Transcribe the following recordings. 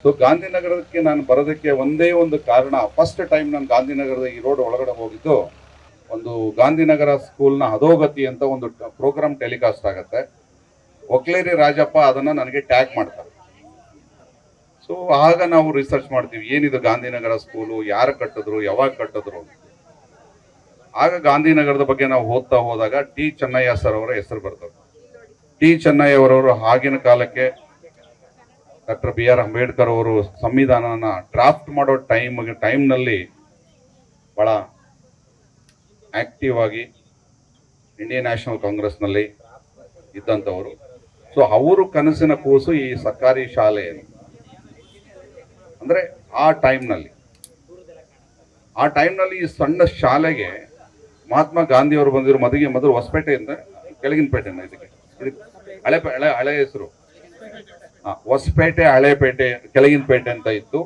So ಗಾಂಧಿನಗರಕ್ಕೆ ನಾನು ಬರೋದಕ್ಕೆ ಒಂದೇ ಒಂದು ಕಾರಣ, ಫಸ್ಟ್ ಟೈಮ್ ನಾನು ಗಾಂಧಿನಗರದ ಈ ರೋಡ್ ಒಳಗಡೆ ಹೋಗಿದ್ದು, ಒಂದು ಗಾಂಧಿನಗರ ಸ್ಕೂಲ್ನ ಅಧೋಗತಿ ಅಂತ ಒಂದು ಪ್ರೋಗ್ರಾಮ್ ಟೆಲಿಕಾಸ್ಟ್ ಆಗುತ್ತೆ. ಒಕ್ಲೇರಿ ರಾಜಪ್ಪ ಅದನ್ನ ನನಗೆ ಟ್ಯಾಗ್ ಮಾಡ್ತಾರೆ. ಸೊ ಆಗ ನಾವು ರಿಸರ್ಚ್ ಮಾಡ್ತೀವಿ, ಏನಿದು ಗಾಂಧಿನಗರ ಸ್ಕೂಲು, ಯಾರು ಕಟ್ಟಿದ್ರು, ಯಾವಾಗ ಕಟ್ಟಿದ್ರು. ಆಗ ಗಾಂಧಿನಗರದ ಬಗ್ಗೆ ನಾವು ಓದ್ತಾ ಹೋದಾಗ ಟಿ ಚೆನ್ನಯ್ಯ ಸರ್ ಅವರ ಹೆಸರು ಬರ್ತದೆ. ಟಿ ಚೆನ್ನಯ್ಯ ಅವರವರು ಆಗಿನ ಕಾಲಕ್ಕೆ ಡಾಕ್ಟರ್ ಬಿ ಆರ್ ಅಂಬೇಡ್ಕರ್ ಅವರು ಸಂವಿಧಾನನ ಡ್ರಾಫ್ಟ್ ಮಾಡೋ ಟೈಮ್ನಲ್ಲಿ ಬಹಳ ಆಕ್ಟಿವ್ ಆಗಿ ಇಂಡಿಯನ್ ನ್ಯಾಷನಲ್ ಕಾಂಗ್ರೆಸ್ನಲ್ಲಿ ಇದ್ದಂಥವರು. ಸೊ ಅವರು ಕನಸಿನ ಕೂಸು ಈ ಸರ್ಕಾರಿ ಶಾಲೆ ಅಂದ್ರೆ ಆ ಟೈಮ್ನಲ್ಲಿ ಈ ಸಣ್ಣ ಶಾಲೆಗೆ ಮಹಾತ್ಮ ಗಾಂಧಿ ಅವರು ಬಂದಿರೋ ಮೊದಲು ಹೊಸಪೇಟೆಯಿಂದ ಕೆಳಗಿನ ಪೇಟೆನ ಇದಕ್ಕೆ ಹಳೆ ಹೆಸರು ಹೊಸಪೇಟೆ, ಹಳೆಪೇಟೆ, ಕೆಳಗಿನ ಪೇಟೆ ಅಂತ ಇತ್ತು.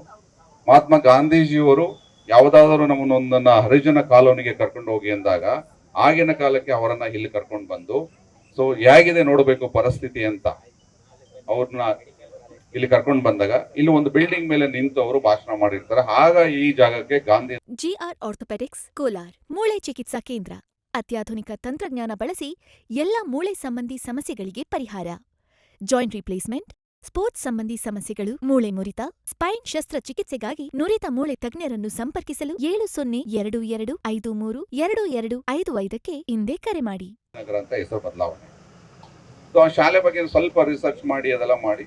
ಮಹಾತ್ಮ ಗಾಂಧೀಜಿಯವರು ಯಾವುದಾದರೂ ನಮ್ಮನ್ನೊಂದನ್ನ ಹರಿಜನ ಕಾಲೋನಿಗೆ ಕರ್ಕೊಂಡು ಹೋಗಿ ಅಂದಾಗ ಆಗಿನ ಕಾಲಕ್ಕೆ ಅವರನ್ನ ಇಲ್ಲಿ ಕರ್ಕೊಂಡು ಬಂದು, ಸೊ ಹೇಗಿದೆ ನೋಡಬೇಕು ಪರಿಸ್ಥಿತಿ ಅಂತ ಅವ್ರನ್ನ ಇಲ್ಲಿ ಕರ್ಕೊಂಡು ಬಂದಾಗ ಇಲ್ಲಿ ಒಂದು ಬಿಲ್ಡಿಂಗ್ ಮೇಲೆ ನಿಂತು ಅವರು ಭಾಷಣ ಮಾಡಿರ್ತಾರೆ. ಆಗ ಈ ಜಾಗಕ್ಕೆ ಗಾಂಧಿ ಜಿಆರ್ ಆರ್ಥೋಪೆಡಿಕ್ಸ್ ಕೋಲಾರ್ ಮೂಳೆ ಚಿಕಿತ್ಸಾ ಕೇಂದ್ರ ಅತ್ಯಾಧುನಿಕ ತಂತ್ರಜ್ಞಾನ ಬಳಸಿ ಎಲ್ಲ ಮೂಳೆ ಸಂಬಂಧಿ ಸಮಸ್ಯೆಗಳಿಗೆ ಪರಿಹಾರ. ಜಾಯಿಂಟ್ ರಿಪ್ಲೇಸ್ಮೆಂಟ್, ಸ್ಪೋರ್ಟ್ಸ್ ಸಂಬಂಧಿ ಸಮಸ್ಯೆಗಳು, ಮೂಳೆ ಮುರಿತ, ಸ್ಪೈನ್ ಶಸ್ತ್ರಚಿಕಿತ್ಸೆಗಾಗಿ ನುರಿತ ಮೂಳೆ ತಜ್ಞರನ್ನು ಸಂಪರ್ಕಿಸಲು 7022523255ಕ್ಕೆ ಹಿಂದೆ ಕರೆ ಮಾಡಿ. ನಗರ ಅಂತ ಹೆಸರು ಬದಲಾವಣೆ. ಸೊ ಆ ಶಾಲೆ ಬಗ್ಗೆ ಸ್ವಲ್ಪ ರಿಸರ್ಚ್ ಮಾಡಿ ಅದೆಲ್ಲ ಮಾಡಿ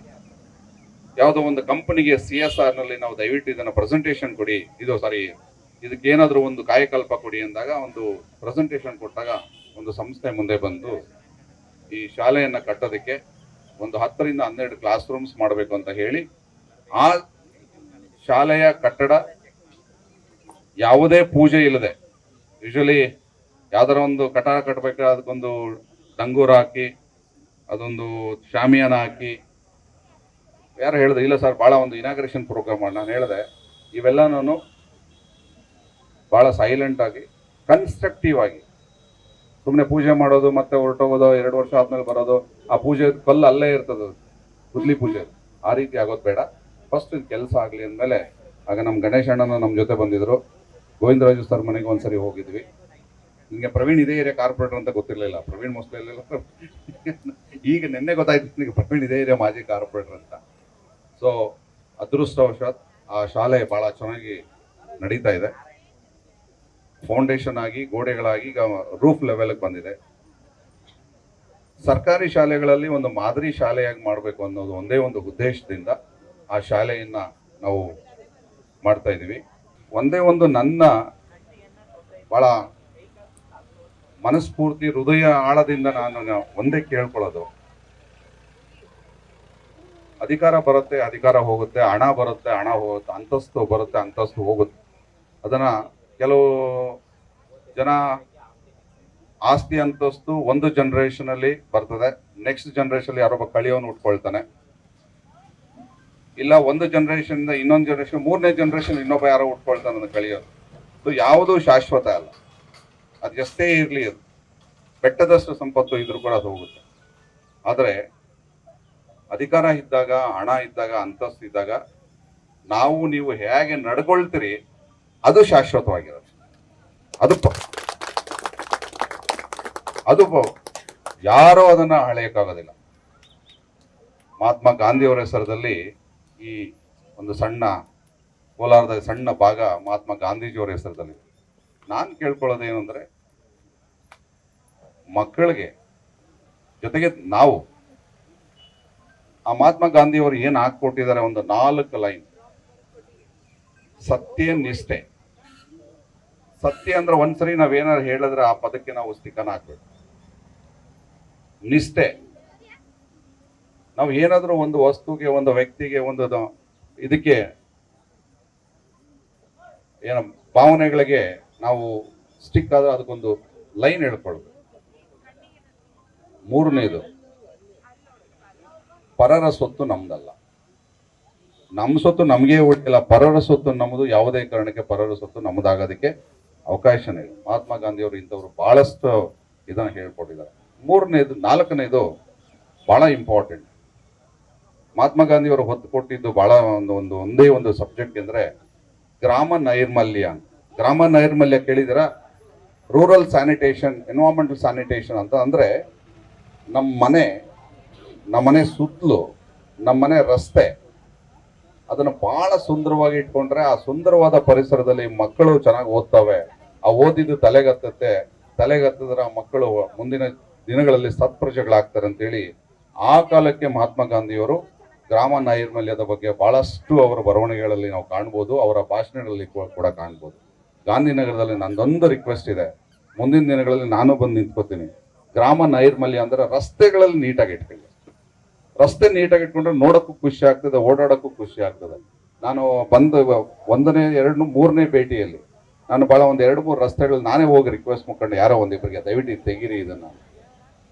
ಯಾವುದೋ ಒಂದು ಕಂಪನಿಗೆ CSR ನಲ್ಲಿ ನಾವು ದಯವಿಟ್ಟು ಇದನ್ನ ಪ್ರೆಸೆಂಟೇಷನ್ ಕೊಡಿ, ಇದಕ್ಕೆ ಏನಾದರೂ ಒಂದು ಕಾಯಕಲ್ಪ ಕೊಡಿ ಅಂದಾಗ ಒಂದು ಪ್ರೆಸೆಂಟೇಷನ್ ಕೊಟ್ಟಾಗ ಒಂದು ಸಂಸ್ಥೆ ಮುಂದೆ ಬಂದು ಈ ಶಾಲೆಯನ್ನ ಕಟ್ಟೋದಕ್ಕೆ ಒಂದು 10 ರಿಂದ 12 ಕ್ಲಾಸ್ ರೂಮ್ಸ್ ಮಾಡಬೇಕು ಅಂತ ಹೇಳಿ, ಆ ಶಾಲೆಯ ಕಟ್ಟಡ ಯಾವುದೇ ಪೂಜೆ ಇಲ್ಲದೆ, ಯೂಶಲಿ ಯಾವ್ದಾರ ಒಂದು ಕಟ್ಟಡ ಕಟ್ಟಬೇಕಾದ್ರೆ ಅದಕ್ಕೊಂದು ಡಂಗೂರ ಹಾಕಿ ಅದೊಂದು ಶಾಮಿಯಾನ ಹಾಕಿ, ಯಾರು ಹೇಳಿದೆ ಇಲ್ಲ ಸರ್ ಭಾಳ ಒಂದು ಇನಾಗ್ರೇಷನ್ ಪ್ರೋಗ್ರಾಮ್ ಮಾಡಿ, ನಾನು ಹೇಳಿದೆ ಇವೆಲ್ಲ ನಾನು ಭಾಳ ಸೈಲೆಂಟ್ ಆಗಿ ಕನ್ಸ್ಟ್ರಕ್ಟಿವ್ ಆಗಿ, ಸುಮ್ಮನೆ ಪೂಜೆ ಮಾಡೋದು ಮತ್ತೆ ಹೊರಟೋಗೋದು, 2 ವರ್ಷ ಆದ್ಮೇಲೆ ಬರೋದು, ಆ ಪೂಜೆ ಕಲ್ಲು ಅಲ್ಲೇ ಇರ್ತದೆ, ಗುದ್ಲಿ ಪೂಜೆ, ಆ ರೀತಿ ಆಗೋದು ಬೇಡ. ಫಸ್ಟ್ ಇದು ಕೆಲಸ ಆಗಲಿ ಅಂದಮೇಲೆ, ಆಗ ನಮ್ಮ ಗಣೇಶ್ ಅಣ್ಣನ ನಮ್ಮ ಜೊತೆ ಬಂದಿದ್ರು, ಗೋವಿಂದರಾಜು ಸರ್ ಮನೆಗೆ ಒಂದ್ಸರಿ ಹೋಗಿದ್ವಿ. ನಿಮಗೆ ಪ್ರವೀಣ್ ಇದೇ ಏರಿಯಾ ಕಾರ್ಪೊರೇಟರ್ ಅಂತ ಗೊತ್ತಿರಲಿಲ್ಲ, ಪ್ರವೀಣ್ ಮೋಸ್ಟ್ಲಿ ಈಗ ನಿನ್ನೆ ಗೊತ್ತಾಯ್ತು ನಿಮಗೆ ಪ್ರವೀಣ್ ಇದೇ ಏರಿಯಾ ಮಾಜಿ ಕಾರ್ಪೊರೇಟರ್ ಅಂತ. ಸೊ ಅದೃಷ್ಟವಶಾತ್ ಆ ಶಾಲೆ ಭಾಳ ಚೆನ್ನಾಗಿ ನಡೀತಾ ಇದೆ. ಫೌಂಡೇಶನ್ ಆಗಿ, ಗೋಡೆಗಳಾಗಿ, ಈಗ ರೂಫ್ ಲೆವೆಲ್ಗೆ ಬಂದಿದೆ. ಸರ್ಕಾರಿ ಶಾಲೆಗಳಲ್ಲಿ ಒಂದು ಮಾದರಿ ಶಾಲೆಯಾಗಿ ಮಾಡಬೇಕು ಅನ್ನೋದು ಒಂದೇ ಒಂದು ಉದ್ದೇಶದಿಂದ ಆ ಶಾಲೆಯನ್ನ ನಾವು ಮಾಡ್ತಾ ಇದ್ದೀವಿ. ಒಂದೇ ಒಂದು ನನ್ನ ಭಾಳ ಮನಸ್ಫೂರ್ತಿ ಹೃದಯ ಆಳದಿಂದ ನಾನು ಒಂದೇ ಕೇಳ್ಕೊಳ್ಳೋದು, ಅಧಿಕಾರ ಬರುತ್ತೆ, ಅಧಿಕಾರ ಹೋಗುತ್ತೆ, ಹಣ ಬರುತ್ತೆ, ಹಣ ಹೋಗುತ್ತೆ, ಅಂತಸ್ತು ಬರುತ್ತೆ, ಅಂತಸ್ತು ಹೋಗುತ್ತೆ. ಅದನ್ನ ಕೆಲವು ಜನ ಆಸ್ತಿ ಅಂತಸ್ತು ಒಂದು ಜನರೇಷನ್ ಅಲ್ಲಿ ಬರ್ತದೆ, ನೆಕ್ಸ್ಟ್ ಜನರೇಷನ್ ಯಾರೊಬ್ಬ ಕಳಿಯೋನು ಉಟ್ಕೊಳ್ತಾನೆ, ಇಲ್ಲ ಒಂದು ಜನರೇಷನ್ ಇಂದ ಇನ್ನೊಂದು ಜನರೇಷನ್, 3ನೇ ಜನರೇಷನ್ ಇನ್ನೊಬ್ಬ ಯಾರೋ ಉಟ್ಕೊಳ್ತಾನೆ ಅದನ್ನ ಕಳಿಯೋದು. ಸೊ ಯಾವುದು ಶಾಶ್ವತ ಅಲ್ಲ, ಅದು ಎಷ್ಟೇ ಇರಲಿ, ಅದು ಬೆಟ್ಟದಷ್ಟು ಸಂಪತ್ತು ಇದ್ರೂ ಕೂಡ ಅದು ಹೋಗುತ್ತೆ. ಆದರೆ ಅಧಿಕಾರ ಇದ್ದಾಗ, ಹಣ ಇದ್ದಾಗ, ಅಂತಸ್ತು ಇದ್ದಾಗ ನಾವು ನೀವು ಹೇಗೆ ನಡ್ಕೊಳ್ತೀರಿ ಅದು ಶಾಶ್ವತವಾಗಿರುತ್ತೆ. ಅದು ಯಾರೋ ಅದನ್ನ ಹಳೆಯಕ್ಕಾಗೋದಿಲ್ಲ. ಮಹಾತ್ಮ ಗಾಂಧಿಯವರ ಹೆಸರದಲ್ಲಿ ಈ ಒಂದು ಸಣ್ಣ ಕೋಲಾರದ ಸಣ್ಣ ಭಾಗ ಮಹಾತ್ಮ ಗಾಂಧೀಜಿಯವರ ಹೆಸರದಲ್ಲಿ. ನಾನು ಕೇಳ್ಕೊಳ್ಳೋದೇನು ಅಂದ್ರೆ, ಮಕ್ಕಳಿಗೆ ಜೊತೆಗೆ ನಾವು ಆ ಮಹಾತ್ಮ ಗಾಂಧಿಯವರು ಏನು ಹಾಕೊಟ್ಟಿದ್ದಾರೆ, ಒಂದು 4 ಲೈನ್: ಸತ್ಯ, ನಿಷ್ಠೆ. ಸತ್ಯ ಅಂದ್ರೆ ಒಂದ್ಸರಿ ನಾವೇನಾದ್ರು ಹೇಳಿದ್ರೆ ಆ ಪದಕ್ಕೆ ನಾವು ಸ್ಟಿಕನ್ ಹಾಕ್ಬೇಕು. ನಿಷ್ಠೆ, ನಾವು ಏನಾದ್ರೂ ಒಂದು ವಸ್ತುಗೆ, ಒಂದು ವ್ಯಕ್ತಿಗೆ, ಒಂದು ಇದಕ್ಕೆ ಏನೋ ಭಾವನೆಗಳಿಗೆ ನಾವು ಸ್ಟಿಕ್ ಆದ್ರೆ ಅದಕ್ಕೊಂದು ಲೈನ್ ಹೇಳ್ಕೊಳ್ಬೇಕು. 3ನೇದು, ಪರರ ಸೊತ್ತು ನಮ್ದಲ್ಲ. ನಮ್ಮ ಸೊತ್ತು ನಮಗೆ ಉಳಿಲ್ಲ, ಪರರ ಸೊತ್ತು ನಮ್ಮದು. ಯಾವುದೇ ಕಾರಣಕ್ಕೆ ಪರರ ಸೊತ್ತು ನಮ್ಮದಾಗೋದಕ್ಕೆ ಅವಕಾಶನೇ ಇಲ್ಲ. ಮಹಾತ್ಮ ಗಾಂಧಿಯವರು ಇಂಥವ್ರು ಬಹಳಷ್ಟು ಇದನ್ನ ಹೇಳ್ಕೊಟ್ಟಿದ್ದಾರೆ. 4ನೇದು ಬಹಳ ಇಂಪಾರ್ಟೆಂಟ್. ಮಹಾತ್ಮ ಗಾಂಧಿಯವರು ಹೊತ್ತು ಕೊಟ್ಟಿದ್ದು ಬಹಳ ಒಂದೇ ಒಂದು ಸಬ್ಜೆಕ್ಟ್ ಅಂದ್ರೆ ಗ್ರಾಮ ನೈರ್ಮಲ್ಯ ಅಂತ. ಗ್ರಾಮ ನೈರ್ಮಲ್ಯ ಕೇಳಿದಿರ? ರೂರಲ್ ಸ್ಯಾನಿಟೇಷನ್, ಎನ್ವೈರನ್ಮೆಂಟಲ್ ಸ್ಯಾನಿಟೇಷನ್ ಅಂತ ಅಂದ್ರೆ ನಮ್ಮ ಮನೆ ಸುತ್ತಲೂ ನಮ್ಮ ಮನೆ ರಸ್ತೆ ಅದನ್ನು ಬಹಳ ಸುಂದರವಾಗಿ ಇಟ್ಕೊಂಡ್ರೆ ಆ ಸುಂದರವಾದ ಪರಿಸರದಲ್ಲಿ ಮಕ್ಕಳು ಚೆನ್ನಾಗಿ ಓದ್ತವೆ. ಆ ಓದಿದ್ದು ತಲೆಗತ್ತಿದ್ರೆ ಆ ಮಕ್ಕಳು ಮುಂದಿನ ದಿನಗಳಲ್ಲಿ ಸತ್ಪ್ರಜೆಗಳಾಗ್ತಾರೆ ಅಂತೇಳಿ ಆ ಕಾಲಕ್ಕೆ ಮಹಾತ್ಮ ಗಾಂಧಿಯವರು ಗ್ರಾಮ ನೈರ್ಮಲ್ಯದ ಬಗ್ಗೆ ಬಹಳಷ್ಟು ಅವರ ಬರವಣಿಗೆಗಳಲ್ಲಿ ನಾವು ಕಾಣ್ಬೋದು, ಅವರ ಭಾಷಣಗಳಲ್ಲಿ ಕೂಡ ಕಾಣ್ಬೋದು. ಗಾಂಧಿನಗರದಲ್ಲಿ ನಂದೊಂದು ರಿಕ್ವೆಸ್ಟ್ ಇದೆ, ಮುಂದಿನ ದಿನಗಳಲ್ಲಿ ನಾನು ಬಂದು ನಿಂತ್ಕೋತೀನಿ. ಗ್ರಾಮ ನೈರ್ಮಲ್ಯ ಅಂದ್ರೆ ರಸ್ತೆಗಳಲ್ಲಿ ನೀಟಾಗಿ ಇಟ್ಕೊಳ್ಳಿ. ರಸ್ತೆ ನೀಟಾಗಿ ಇಟ್ಕೊಂಡ್ರೆ ನೋಡೋಕ್ಕೂ ಖುಷಿ ಆಗ್ತದೆ, ಓಡಾಡೋಕ್ಕೂ ಖುಷಿ ಆಗ್ತದೆ. ನಾನು ಬಂದು 1ನೇ 2 3ನೇ ಭೇಟಿಯಲ್ಲಿ ನಾನು ಭಾಳ 1-2-3 ರಸ್ತೆಗಳು ನಾನೇ ಹೋಗಿ ರಿಕ್ವೆಸ್ಟ್ ಮಾಡ್ಕೊಂಡು ಯಾರೋ ಒಂದಿಬ್ಬರಿಗೆ ದಯವಿಟ್ಟು ತೆಗೀರಿ ಇದನ್ನ.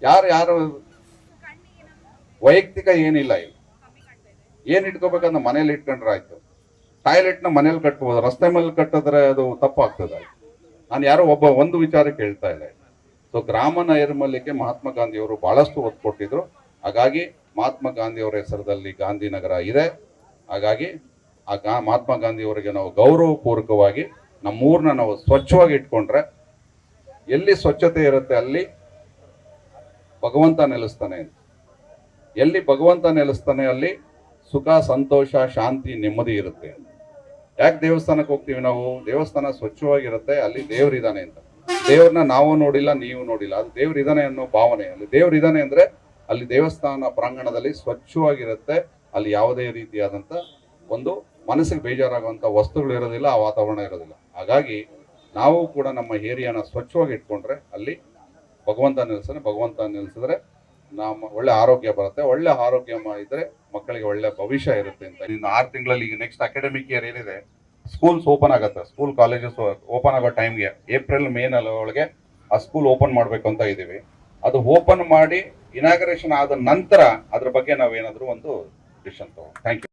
ಯಾರು ವೈಯಕ್ತಿಕ ಏನಿಲ್ಲ, ಇಲ್ಲಿ ಏನ್ ಇಟ್ಕೋಬೇಕಂದ್ರೆ ಮನೇಲಿ ಇಟ್ಕೊಂಡ್ರೆ ಆಯ್ತು. ಟಾಯ್ಲೆಟ್ನ ಮನೇಲಿ ಕಟ್ಬೋದು, ರಸ್ತೆ ಮೇಲೆ ಕಟ್ಟಿದ್ರೆ ಅದು ತಪ್ಪಾಗ್ತದೆ. ನಾನು ಯಾರೋ ಒಂದು ವಿಚಾರಕ್ಕೆ ಹೇಳ್ತಾ ಇಲ್ಲ. ಸೊ ಗ್ರಾಮ ನೈರ್ಮಲ್ಯಕ್ಕೆ ಮಹಾತ್ಮ ಗಾಂಧಿಯವರು ಬಹಳಷ್ಟು ಒತ್ತು ಕೊಟ್ಟಿದ್ರು. ಹಾಗಾಗಿ ಮಹಾತ್ಮ ಗಾಂಧಿಯವರ ಹೆಸರಲ್ಲಿ ಗಾಂಧಿನಗರ ಇದೆ. ಹಾಗಾಗಿ ಮಹಾತ್ಮ ಗಾಂಧಿಯವರಿಗೆ ನಾವು ಗೌರವಪೂರ್ವಕವಾಗಿ ನಮ್ಮೂರನ್ನ ನಾವು ಸ್ವಚ್ಛವಾಗಿ ಇಟ್ಕೊಂಡ್ರೆ, ಎಲ್ಲಿ ಸ್ವಚ್ಛತೆ ಇರುತ್ತೆ ಅಲ್ಲಿ ಭಗವಂತ ನೆಲೆಸ್ತಾನೆ. ಎಲ್ಲಿ ಭಗವಂತ ನೆಲೆಸ್ತಾನೆ ಅಲ್ಲಿ ಸುಖ, ಸಂತೋಷ, ಶಾಂತಿ, ನೆಮ್ಮದಿ ಇರುತ್ತೆ. ಯಾಕೆ ದೇವಸ್ಥಾನಕ್ಕೆ ಹೋಗ್ತೀವಿ ನಾವು? ದೇವಸ್ಥಾನ ಸ್ವಚ್ಛವಾಗಿರುತ್ತೆ, ಅಲ್ಲಿ ದೇವರಿದ್ದಾನೆ ಅಂತ. ದೇವ್ರನ್ನ ನಾವು ನೋಡಿಲ್ಲ, ನೀವು ನೋಡಿಲ್ಲ, ಅದು ದೇವ್ರಿದ್ದಾನೆ ಅನ್ನೋ ಭಾವನೆ. ಅಲ್ಲಿ ದೇವ್ರಿದ್ದಾನೆ ಅಂದ್ರೆ ಅಲ್ಲಿ ದೇವಸ್ಥಾನ ಪ್ರಾಂಗಣದಲ್ಲಿ ಸ್ವಚ್ಛವಾಗಿರುತ್ತೆ. ಅಲ್ಲಿ ಯಾವುದೇ ರೀತಿಯಾದಂಥ ಒಂದು ಮನಸ್ಸಿಗೆ ಬೇಜಾರಾಗುವಂಥ ವಸ್ತುಗಳು ಇರೋದಿಲ್ಲ, ಆ ವಾತಾವರಣ ಇರೋದಿಲ್ಲ. ಹಾಗಾಗಿ ನಾವು ಕೂಡ ನಮ್ಮ ಏರಿಯಾನ ಸ್ವಚ್ಛವಾಗಿ ಇಟ್ಕೊಂಡ್ರೆ ಅಲ್ಲಿ ಭಗವಂತ ನೆಲೆಸ್ತಾನೆ. ಭಗವಂತ ನೆಲೆಸಿದ್ರೆ ನಮ್ಮ ಒಳ್ಳೆ ಆರೋಗ್ಯ ಬರುತ್ತೆ. ಒಳ್ಳೆ ಆರೋಗ್ಯ ಇದ್ರೆ ಮಕ್ಕಳಿಗೆ ಒಳ್ಳೆ ಭವಿಷ್ಯ ಇರುತ್ತೆ ಅಂತ. ಇನ್ನು 6 ತಿಂಗಳಲ್ಲಿ ಈಗ ನೆಕ್ಸ್ಟ್ ಅಕಾಡೆಮಿಕ್ ಇಯರ್ ಏನಿದೆ, ಸ್ಕೂಲ್ಸ್ ಓಪನ್ ಆಗುತ್ತೆ. ಸ್ಕೂಲ್ ಕಾಲೇಜಸ್ ಓಪನ್ ಆಗೋ ಟೈಮ್ಗೆ ಏಪ್ರಿಲ್ ಮೇನಲ್ಲಿ ಒಳಗೆ ಆ ಸ್ಕೂಲ್ ಓಪನ್ ಮಾಡಬೇಕು ಅಂತ ಇದ್ದೀವಿ. ಅದು ಓಪನ್ ಮಾಡಿ ಇನಾಗ್ರೇಷನ್ ಆದ ನಂತರ ಅದ್ರ ಬಗ್ಗೆ ನಾವೇನಾದರೂ ಒಂದು ಡಿಸಿಷನ್ ತಗೊಂಡು. Thank you.